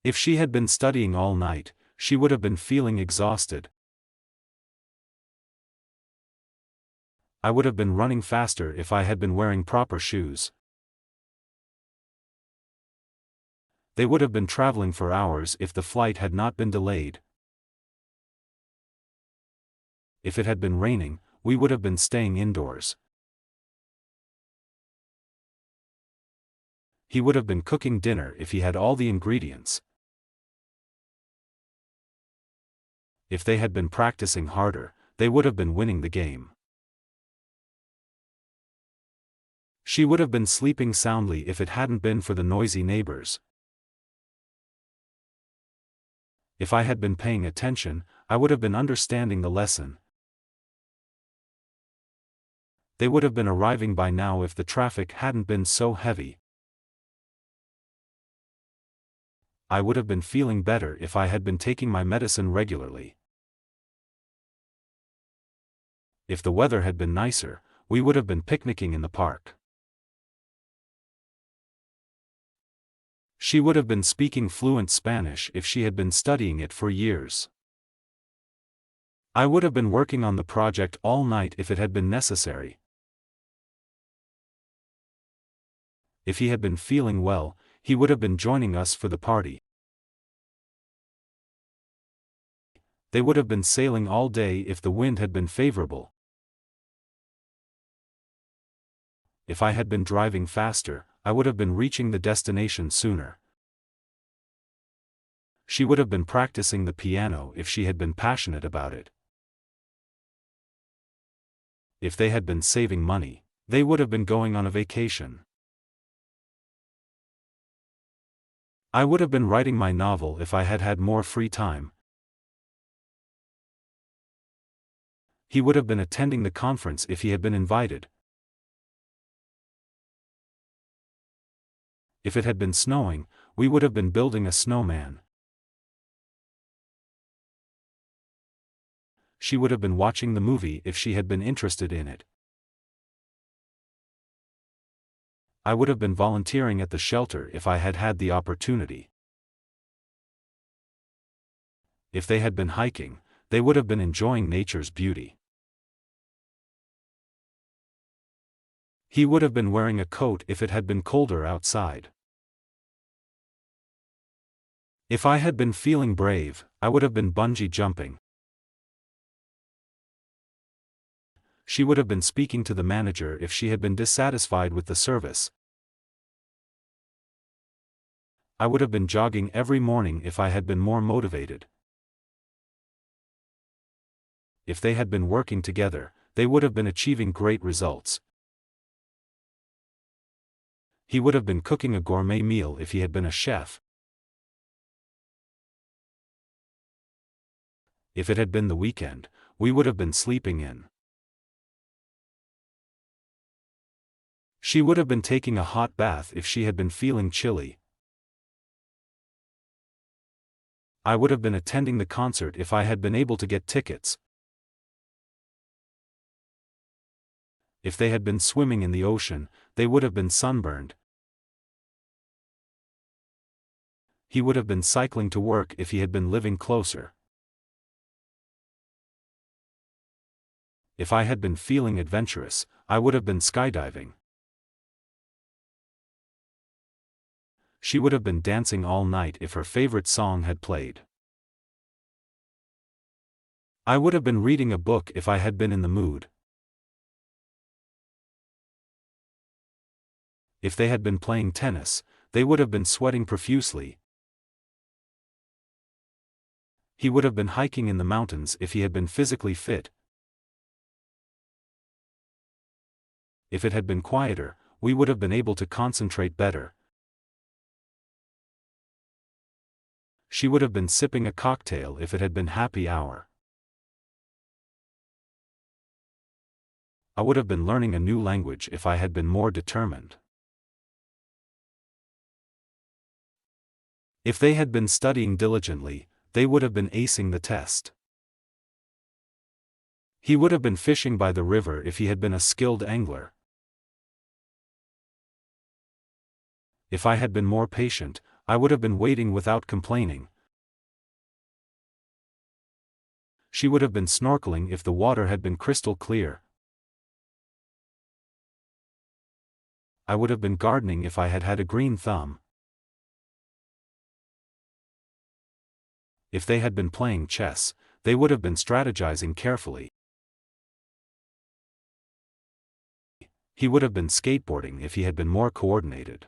If she had been studying all night, she would have been feeling exhausted. I would have been running faster if I had been wearing proper shoes. They would have been traveling for hours if the flight had not been delayed. If it had been raining, we would have been staying indoors. He would have been cooking dinner if he had all the ingredients. If they had been practicing harder, they would have been winning the game. She would have been sleeping soundly if it hadn't been for the noisy neighbors. If I had been paying attention, I would have been understanding the lesson. They would have been arriving by now if the traffic hadn't been so heavy. I would have been feeling better if I had been taking my medicine regularly. If the weather had been nicer, we would have been picnicking in the park. She would have been speaking fluent Spanish if she had been studying it for years. I would have been working on the project all night if it had been necessary. If he had been feeling well, he would have been joining us for the party. They would have been sailing all day if the wind had been favorable. If I had been driving faster, I would have been reaching the destination sooner. She would have been practicing the piano if she had been passionate about it. If they had been saving money, they would have been going on a vacation. I would have been writing my novel if I had had more free time. He would have been attending the conference if he had been invited. If it had been snowing, we would have been building a snowman. She would have been watching the movie if she had been interested in it. I would have been volunteering at the shelter if I had had the opportunity. If they had been hiking, they would have been enjoying nature's beauty. He would have been wearing a coat if it had been colder outside. If I had been feeling brave, I would have been bungee jumping. She would have been speaking to the manager if she had been dissatisfied with the service. I would have been jogging every morning if I had been more motivated. If they had been working together, they would have been achieving great results. He would have been cooking a gourmet meal if he had been a chef. If it had been the weekend, we would have been sleeping in. She would have been taking a hot bath if she had been feeling chilly. I would have been attending the concert if I had been able to get tickets. If they had been swimming in the ocean, they would have been sunburned. He would have been cycling to work if he had been living closer. If I had been feeling adventurous, I would have been skydiving. She would have been dancing all night if her favorite song had played. I would have been reading a book if I had been in the mood. If they had been playing tennis, they would have been sweating profusely. He would have been hiking in the mountains if he had been physically fit. If it had been quieter, we would have been able to concentrate better. She would have been sipping a cocktail if it had been happy hour. I would have been learning a new language if I had been more determined. If they had been studying diligently, they would have been acing the test. He would have been fishing by the river if he had been a skilled angler. If I had been more patient, I would have been waiting without complaining. She would have been snorkeling if the water had been crystal clear. I would have been gardening if I had had a green thumb. If they had been playing chess, they would have been strategizing carefully. He would have been skateboarding if he had been more coordinated.